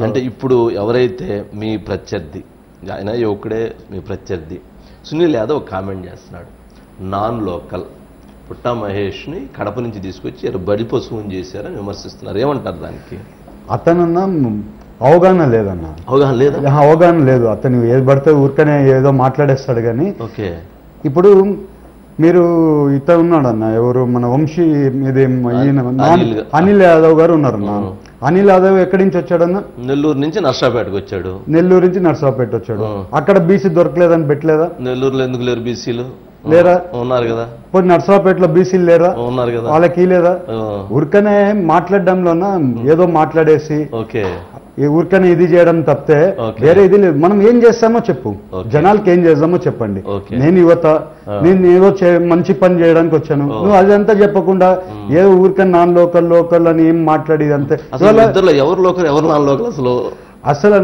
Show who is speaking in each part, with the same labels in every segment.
Speaker 1: అంటే ఇప్పుడు ఎవరైతే మీ ప్రత్యర్థి ఆయన యువకుడే మీ ప్రత్యర్థి సునీల్ యాదవ్ కామెంట్ చేస్తున్నాడు, నాన్ లోకల్ పుట్టా మహేష్ని కడప నుంచి తీసుకొచ్చి బడి పశువుని చేశారని విమర్శిస్తున్నారు. ఏమంటారు దానికి?
Speaker 2: అతనున్న అవగాహన లేదన్న.
Speaker 1: అవగాహన లేదా?
Speaker 2: అవగాహన లేదు. అతను ఏది పడితే ఊరికనే ఏదో మాట్లాడేస్తాడు. కానీ
Speaker 1: ఓకే,
Speaker 2: ఇప్పుడు మీరు ఇత ఉన్నాడన్న, ఎవరు మన వంశీ ఇది అనిల్ యాదవ్ గారు ఉన్నారన్న. అనిల్ యాదవ్ ఎక్కడి నుంచి వచ్చాడన్న?
Speaker 1: నెల్లూరు నుంచి నర్సాపేటకు వచ్చాడు.
Speaker 2: నెల్లూరు నుంచి నర్సాపేట వచ్చాడు. అక్కడ బీసీ దొరకలేదని పెట్టలేదా?
Speaker 1: నెల్లూరులో ఎందుకు లేరు బీసీలు?
Speaker 2: లేరా?
Speaker 1: ఉన్నారు కదా.
Speaker 2: ఇప్పుడు నర్సాపేటలో బీసీలు లేరా?
Speaker 1: ఉన్నారు కదా.
Speaker 2: వాళ్ళకి లేదా? ఊరికనే మాట్లాడడంలోన ఏదో మాట్లాడేసి ఈ ఊరికనే ఇది చేయడం తప్పితే వేరే ఇది లేదు. మనం ఏం చేస్తామో చెప్పు, జనాలకి ఏం చేద్దామో చెప్పండి. నేను యువత, నేను ఏదో మంచి పని చేయడానికి వచ్చాను. నువ్వు అదంతా చెప్పకుండా ఏదో ఊరికనే నాన్ లోకల్ లోకల్ అని ఏం మాట్లాడి అంతే.
Speaker 1: ఎవరు లోకల్ ఎవరు నాన్ లోకల్?
Speaker 2: అసలు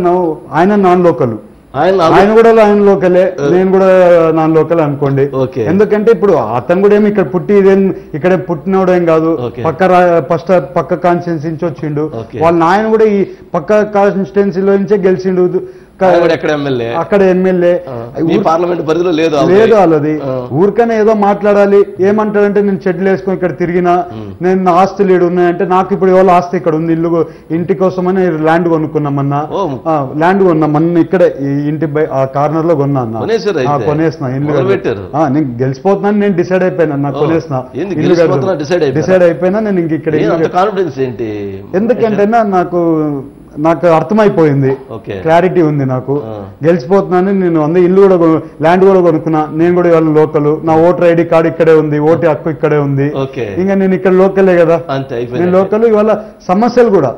Speaker 2: ఆయన నాన్ లోకల్, ఆయన కూడా నాన్ లోకలే, నేను కూడా నాన్ లోకల్ అనుకోండి. ఎందుకంటే ఇప్పుడు అతను కూడా ఏమి ఇక్కడ పుట్టి ఇదేం ఇక్కడే పుట్టినోడు ఏం కాదు. పక్క కాన్స్టిట్యున్సీ నుంచి వచ్చిండు. వాళ్ళ నాయన కూడా ఈ పక్క కాన్స్టిట్యున్సీలో నుంచే గెలిచిండు. అక్కడ ఎమ్మెల్యే
Speaker 1: పార్లమెంట్ పరిధిలో లేదు
Speaker 2: వాళ్ళది. ఊరికనే ఏదో మాట్లాడాలి. ఏమంటాడంటే నేను చెట్లు వేసుకొని ఇక్కడ తిరిగినా, నేను నా ఆస్తులు ఏడు ఉన్నాయంటే, నాకు ఇప్పుడు ఎవరో ఆస్తి ఇక్కడ ఉంది, ఇంటి కోసమని ల్యాండ్ కొనుక్కున్నామన్నా, ల్యాండ్ కొన్నామన్నా ఇక్కడే ఈ ఇంటి ఆ కార్నర్ లో కొన్నా అన్న. కొనేసిన ఇల్లు నేను గెలిచిపోతున్నాను, నేను డిసైడ్ అయిపోయినా, నాకు కొనేసిన ఇల్లు డిసైడ్ అయిపోయినా. నేను ఇంక ఇక్కడ ఎందుకంటే నాకు అర్థమైపోయింది, క్లారిటీ ఉంది, నాకు గెలిచిపోతున్నాను. నేను అందరూ ఇల్లు కూడా ల్యాండ్ కూడా కొనుక్కున్నా. నేను కూడా ఇవాళ లోకల్, నా ఓటర్ ఐడి కార్డు ఇక్కడే ఉంది, ఓటు హక్కు ఇక్కడే ఉంది. ఇంకా నేను ఇక్కడ లోకలే కదా, నేను లోకల్. ఇవాళ సమస్యలు కూడా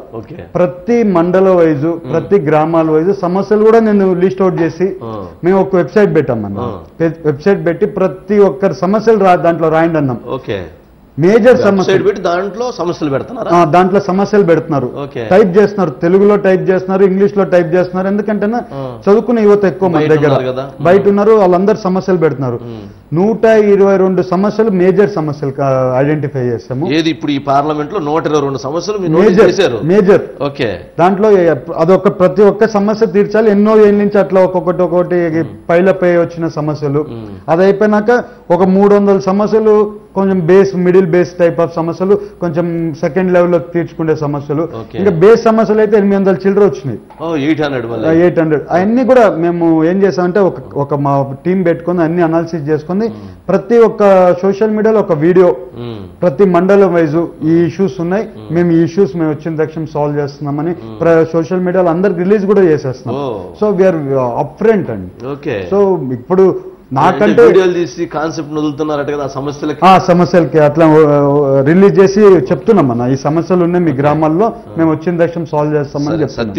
Speaker 2: ప్రతి మండల వైజు, ప్రతి గ్రామాల వైజు సమస్యలు కూడా నేను లిస్ట్ అవుట్ చేసి మేము ఒక వెబ్సైట్ పెట్టామన్నా. వెబ్సైట్ పెట్టి ప్రతి ఒక్కరి సమస్యలు దాంట్లో రాయండి అన్నాం. మేజర్ సమస్యలు
Speaker 1: దాంట్లో సమస్యలు పెడుతున్నారు,
Speaker 2: దాంట్లో సమస్యలు పెడుతున్నారు, టైప్ చేస్తున్నారు, తెలుగులో టైప్ చేస్తున్నారు, ఇంగ్లీష్ లో టైప్ చేస్తున్నారు. ఎందుకంటే చదువుకునే యువత ఎక్కువ మన దగ్గర బయట ఉన్నారు, వాళ్ళందరూ సమస్యలు పెడుతున్నారు. 122 సమస్యలు మేజర్ సమస్యలు ఐడెంటిఫై చేస్తాము.
Speaker 1: ఇప్పుడు ఈ పార్లమెంట్ లో 122 సమస్యలు
Speaker 2: మేజర్. దాంట్లో అదొక ప్రతి ఒక్క సమస్య తీర్చాలి. ఎన్నో ఏళ్ళ నుంచి అట్లా ఒక్కొక్కటి పైలపై వచ్చిన సమస్యలు. అది అయిపోయినాక ఒక 300 సమస్యలు కొంచెం మిడిల్ బేస్ టైప్ ఆఫ్ సమస్యలు, కొంచెం సెకండ్ లెవెల్లో తీర్చుకునే సమస్యలు. ఇంకా బేస్ సమస్యలు అయితే 800 చిల్లర వచ్చినాయి, 800. అవన్నీ కూడా మేము ఏం చేసామంటే ఒక మా టీం పెట్టుకుని అన్ని అనాలిసిస్ చేసుకుని ప్రతి ఒక్క సోషల్ మీడియాలో ఒక వీడియో, ప్రతి మండలం వైజు ఈ ఇష్యూస్ ఉన్నాయి, మేము ఈ ఇష్యూస్ మేము వచ్చిన తక్షణం సాల్వ్ చేస్తున్నామని సోషల్ మీడియాలో అందరికి రిలీజ్ కూడా చేసేస్తున్నాం. సో వీఆర్ అప్ ఫ్రంట్ అండి. సో ఇప్పుడు నాకంటే
Speaker 1: కాన్సెప్ట్ వదులుతున్నారట కదా,
Speaker 2: సమస్యలకి అట్లా రిలీజ్ చేసి చెప్తున్నాం అన్న, ఈ సమస్యలు ఉన్నాయి మీ గ్రామాల్లో, మేము వచ్చిన తక్షణం సాల్వ్ చేస్తామని చెప్తాం.